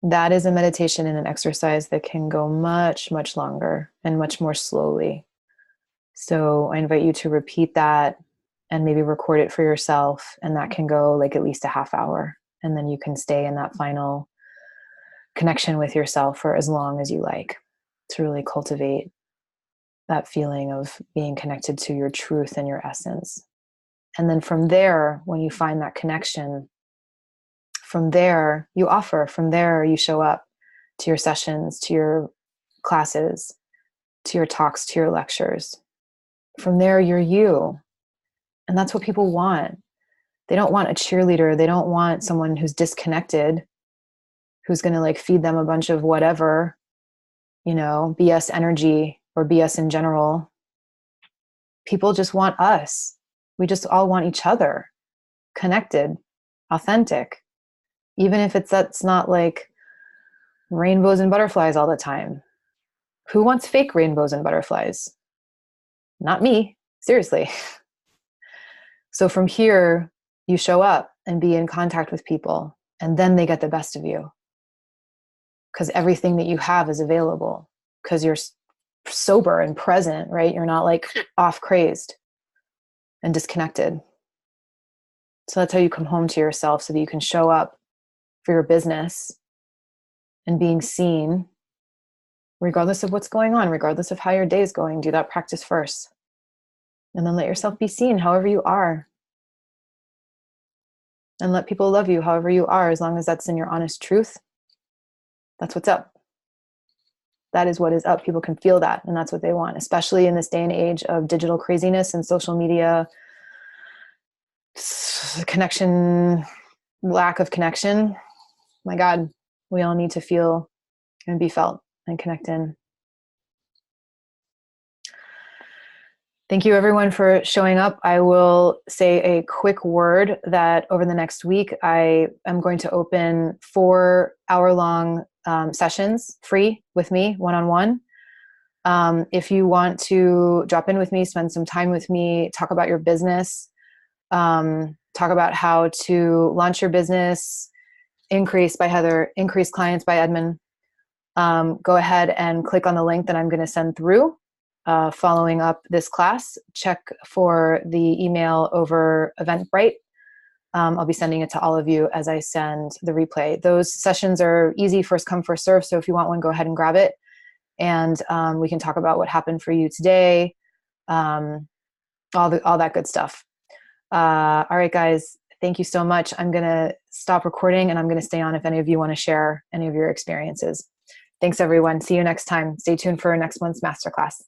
That is a meditation and an exercise that can go much, much longer and much more slowly. So I invite you to repeat that and maybe record it for yourself. And that can go like at least a half hour. And then you can stay in that final connection with yourself for as long as you like to really cultivate that feeling of being connected to your truth and your essence. And then from there, when you find that connection, from there you offer, from there you show up to your sessions, to your classes, to your talks, to your lectures. From there, you're you. And that's what people want. They don't want a cheerleader. They don't want someone who's disconnected, who's going to like feed them a bunch of whatever, BS energy or BS in general. People just want us. We just all want each other, connected, authentic. Even if that's not like rainbows and butterflies all the time. Who wants fake rainbows and butterflies? Not me, seriously. So from here, you show up and be in contact with people, and then they get the best of you. Because everything that you have is available, because you're sober and present, right? You're not like off crazed and disconnected. So that's how you come home to yourself, so that you can show up for your business and being seen, regardless of what's going on, regardless of how your day is going. Do that practice first. And then let yourself be seen however you are. And let people love you however you are, as long as that's in your honest truth. That's what's up. That is what is up. People can feel that, and that's what they want, especially in this day and age of digital craziness and social media connection, lack of connection. My God, we all need to feel and be felt and connect in. Thank you everyone for showing up. I will say a quick word that over the next week, I am going to open 4 hour-long sessions free with me, one-on-one. If you want to drop in with me, spend some time with me, talk about your business, talk about how to launch your business, Increase by Heather, Increase Clients by Edmund, go ahead and click on the link that I'm going to send through. Following up this class, check for the email over Eventbrite. I'll be sending it to all of you as I send the replay. Those sessions are easy, first come, first serve. So if you want one, go ahead and grab it. And we can talk about what happened for you today, all that good stuff. All right, guys, thank you so much. I'm going to stop recording and I'm going to stay on if any of you want to share any of your experiences. Thanks, everyone. See you next time. Stay tuned for next month's masterclass.